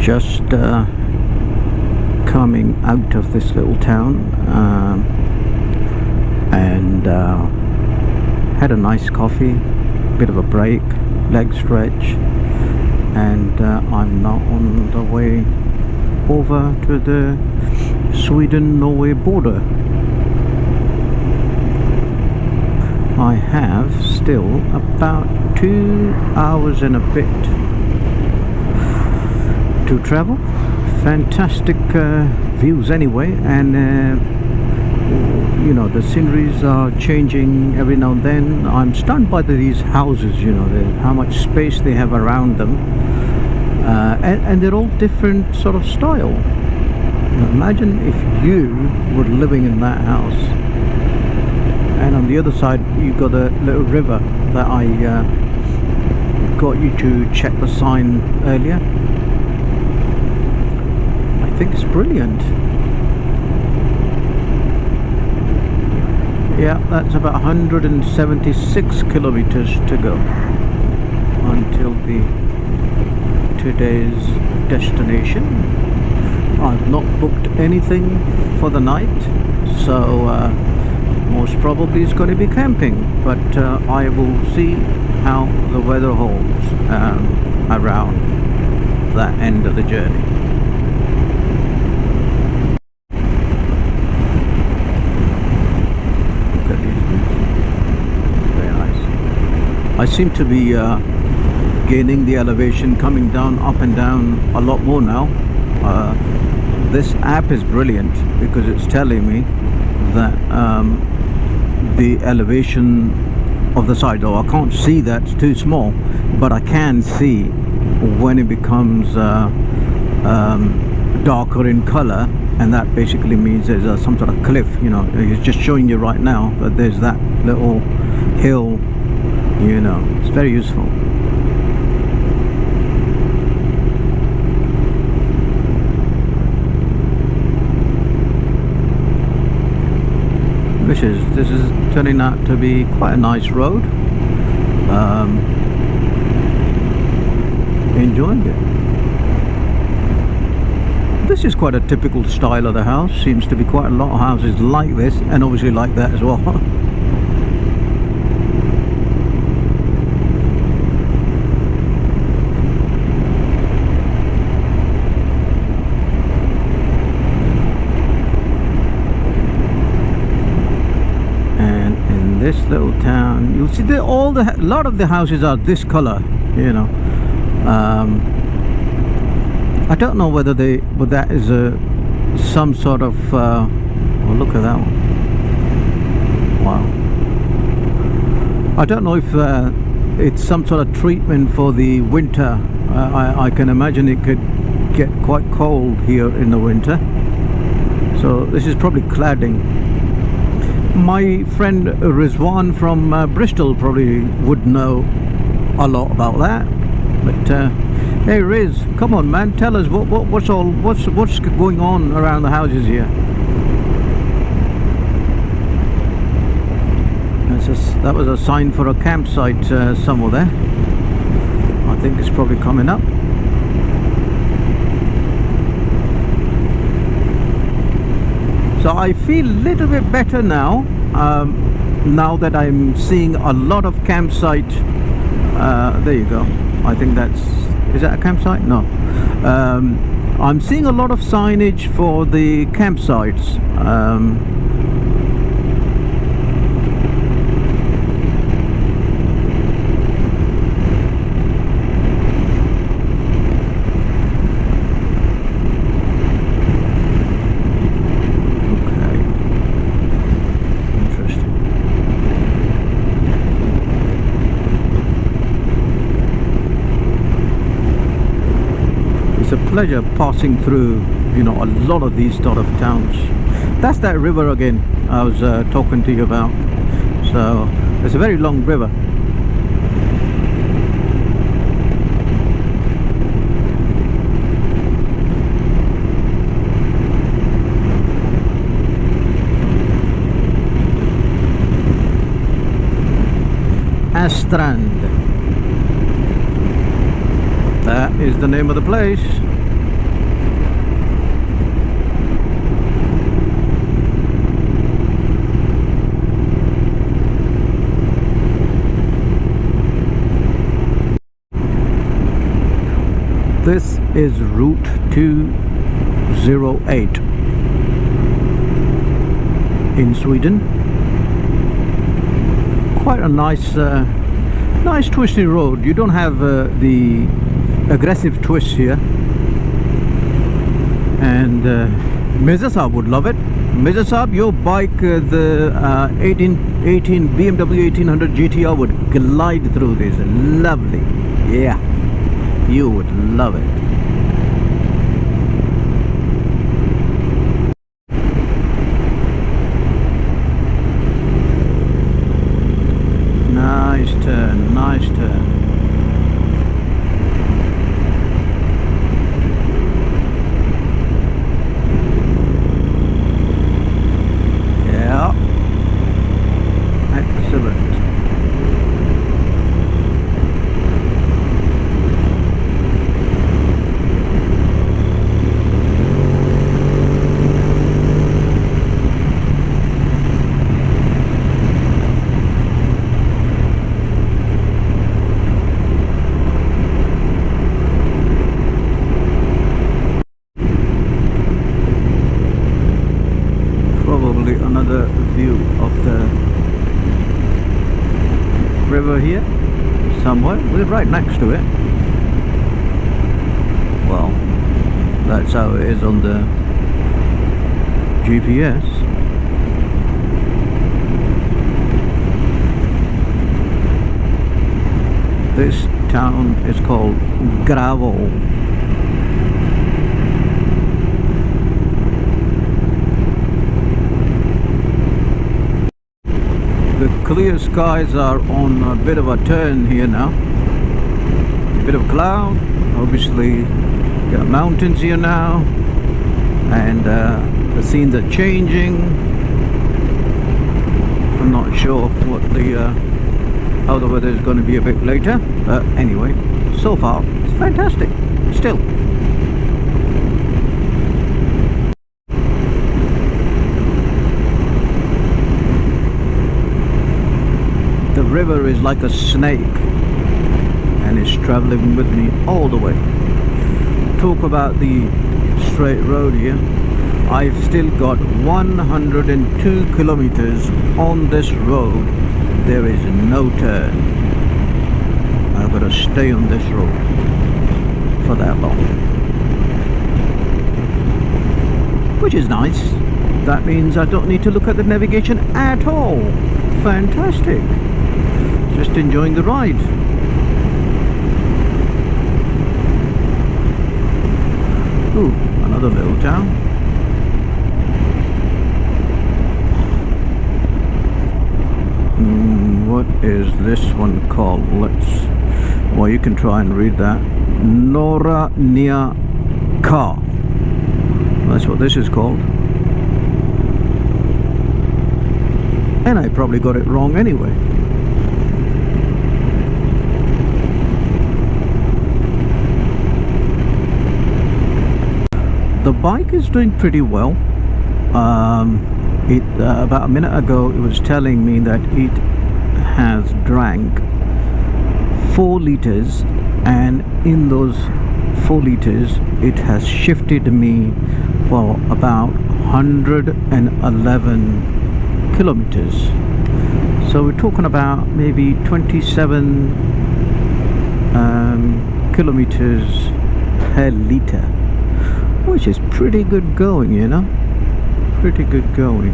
Just coming out of this little town, and had a nice coffee, bit of a break, leg stretch, and I'm now on the way over to the Sweden-Norway border. I have still about 2 hours and a bit to travel. Fantastic views anyway, and you know, the sceneries are changing every now and then. I'm stunned by these houses, you know, how much space they have around them, and they're all different sort of style. Now imagine if you were living in that house, and on the other side you got a little river that I got you to check the sign earlier. I think it's brilliant. Yeah, that's about 176 kilometers to go until today's destination. I've not booked anything for the night, so most probably it's going to be camping, but I will see how the weather holds around that end of the journey. Look at these views. Very nice. I seem to be gaining the elevation, coming down, up and down a lot more now. This app is brilliant because it's telling me that the elevation of the side, though I can't see that, it's too small, but I can see when it becomes darker in color, and that basically means there's some sort of cliff. You know, it's just showing you right now that there's that little hill, you know. It's very useful. This is turning out to be quite a nice road. Enjoying it. This is quite a typical style of the house. Seems to be quite a lot of houses like this, and obviously like that as well. This little town, you'll see a lot of the houses are this color, you know. I don't know whether that is some sort of oh, look at that one. Wow. I don't know if it's some sort of treatment for the winter. I can imagine it could get quite cold here in the winter, so this is probably cladding. My friend Rizwan from Bristol probably would know a lot about that. But hey Riz, come on man, tell us what's going on around the houses here. That was a sign for a campsite somewhere there. I think it's probably coming up. So I feel a little bit better now, now that I'm seeing a lot of campsite. There you go. I think is that a campsite? No. I'm seeing a lot of signage for the campsites. Pleasure passing through, you know, a lot of these sort of towns. That's that river again I was talking to you about. So it's a very long river. Strand. That is the name of the place. This is Route 208 in Sweden. Quite a nice twisty road. You don't have the aggressive twists here. And Mrs. Saab would love it. Mrs. Saab, your bike, the 18 BMW 1800 GTR would glide through this. Lovely. Yeah, you would love it. Nice turn, nice turn. Yeah, excellent. Probably another view of the river here somewhere. We're right next to it. Well, that's how it is on the GPS. This town is called Gravel. The clear skies are on a bit of a turn here now. A bit of cloud. Obviously, got mountains here now, and the scenes are changing. I'm not sure what the how the weather is going to be a bit later, but anyway, so far it's fantastic. Still. The river is like a snake and it's traveling with me all the way. Talk about the straight road here. I've still got 102 kilometers on this road. There is no turn. I've got to stay on this road for that long, which is nice. That means I don't need to look at the navigation at all. Fantastic. Just enjoying the ride. Ooh, another little town. What is this one called? Well, you can try and read that. Norra Nya Ka. That's what this is called. And I probably got it wrong anyway. The bike is doing pretty well. About a minute ago it was telling me that it has drank 4 liters, and in those 4 liters it has shifted me for about 111 kilometers. So we're talking about maybe 27 kilometers per liter, which is pretty good going, you know. Pretty good going.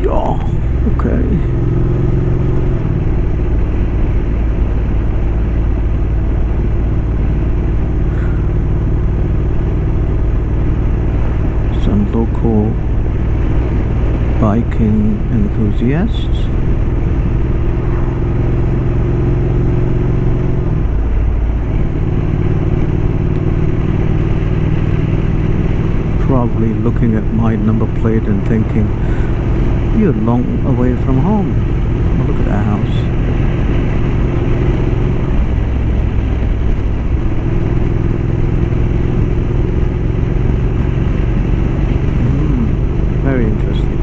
Yeah, okay. Some local biking enthusiasts. Probably looking at my number plate and thinking, you're long away from home. Oh, look at that house. Very interesting.